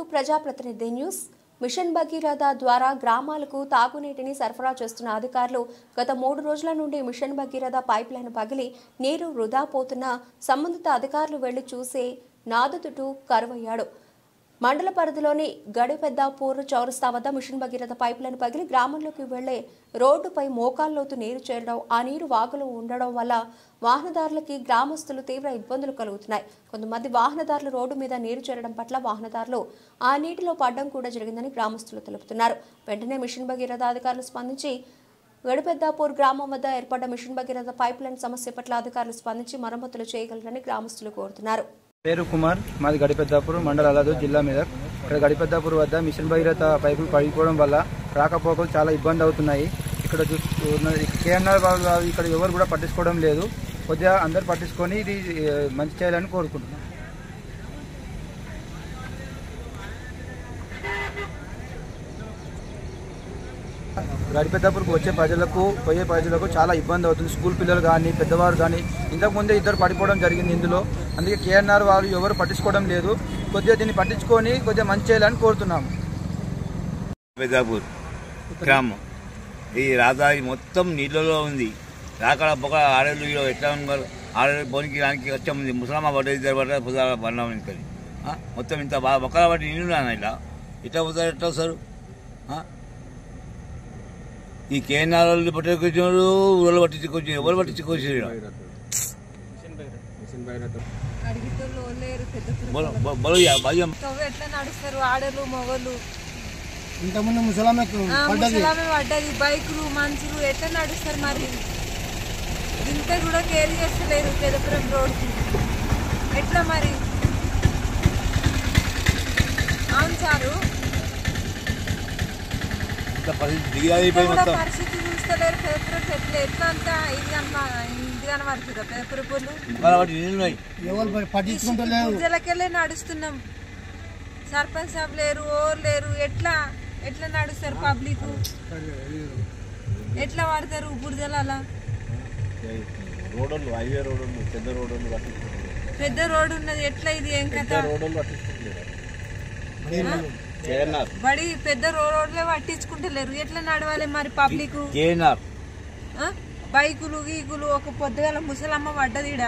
Welcome to ప్రజాప్రతినిధి news. Machine Bhagiratha ద్వారా గ్రామాలకు తాగునీటిని సరఫరా చేస్తున్న అధికారులు గత 3 రోజుల నుండి మిషన్ భగీరథ పైప్ లైన్ పగిలి నీరు వృధా పోతున్న సంబంధిత అధికారులు వెళ్లి చూసే నాదుతుడు కరువయ్యాడు. మండల పరిధిలోని గడిపెద్దాపూర్ చౌరస్తా వద్ద మిషన్ భగీరథ పైప్ లైన్ పగిలి గ్రామంలోకి వెళ్లే రోడ్డుపై మోకాల్లోతు నీరు చేరడం, ఆ నీరు వాగులో ఉండడం వల్ల వాహనదారులకి గ్రామస్తులు తీవ్ర ఇబ్బందులు కలుగుతున్నాయి. కొంతమంది వాహనదారులు రోడ్డు మీద నీరు చేరడం పట్ల వాహనదారులు ఆ నీటిలో పడడం కూడా జరిగిందని గ్రామస్తులు తెలుపుతున్నారు. వెంటనే మిషన్ భగీరథ అధికారులు స్పందించి గడిపెద్దాపూర్ గ్రామం వద్ద ఏర్పడ్డ మిషన్ భగీరథ పైప్ లైన్ సమస్య పట్ల అధికారులు స్పందించి మరమ్మతులు చేయగలరని గ్రామస్తులు కోరుతున్నారు. పేరు కుమార్, మాది గడిపెద్దాపూర్ మండల అలాదు జిల్లా మీద. ఇక్కడ గడిపెద్దాపూర్ వద్ద మిషన్ భగీరథ పైపులు పడిపోవడం వల్ల రాకపోకలు చాలా ఇబ్బంది అవుతున్నాయి. ఇక్కడ కేఎన్ఆర్ వాళ్ళు ఇక్కడ ఎవరు కూడా పట్టించుకోవడం లేదు. కొద్దిగా అందరు పట్టించుకొని ఇది మంచి చేయాలని కోరుకుంటున్నాం. గడిపెద్దాపూర్కి వచ్చే పోయే ప్రజలకు చాలా ఇబ్బంది అవుతుంది. స్కూల్ పిల్లలు కానీ పెద్దవారు కానీ ఇంతకుముందే ఇద్దరు పడిపోవడం జరిగింది ఇందులో. అందుకే కేఎన్ఆర్ వాళ్ళు ఎవరు పట్టించుకోవడం లేదు. కొద్దిగా దీన్ని పట్టించుకొని కొద్దిగా మంచి చేయాలని కోరుతున్నాము. పెద్దాపూర్ గ్రామం ఈ రాజధాని మొత్తం నీళ్ళలో ఉంది. రాకడ పొగ ఆడలు ఎట్లా ఉన్నారు, ఆడలు పోనికి రానికి వచ్చాము. ముసలమ్మ పడ్డ ఇద్దరు పడ్డ పుదాల బండం ఇంకని మొత్తం ఇంత బాగా మొక్కల పట్టి నీళ్ళు ఇలా ఇట్లా పోతారు, ఎట్లా వస్తారు? ఈ కేఎన్ఆర్ వాళ్ళు పట్టుకొచ్చినారు, ఊళ్ళో పట్టించుకొచ్చి ఎవరు పట్టించుకొచ్చారు? ఎట్లా నడుస్తారు ఆడలు మొగలు? ఇంతకుముందు ముసలామె పడ్డది, బైకులు మనుషులు ఎట్లా నడుస్తారు? మరి ఇంత కూడా కేర్ చేస్తలేరు పెదపురం రోడ్డు. ఎట్లా మరి? అవును సారు, పరిస్థితి చూస్తలేరు పెదపురం. ఎట్లా అంతా ఇది కనబడుతుందా? పెదపురపులు పూజలకెళ్ళే నడుస్తున్నాం. సర్పంచ్ సాబ్ లేరు, ఓరు లేరు. ఎట్లా నడుస్తారు? పబ్లిక్ ఎట్లా వాడతారు బురదలు? అలా పెద్ద రోడ్డు ఉన్నది, ఎట్లా ఇది ఏం కథ? బడి పెద్ద రోడ్లే పట్టించుకుంటలేరు. ఎట్లా నడవాలి మరి పబ్లిక్? బైకులు గీకులు ఒక పొద్దుగల ముసలమ్మ పడ్డది ఈడ.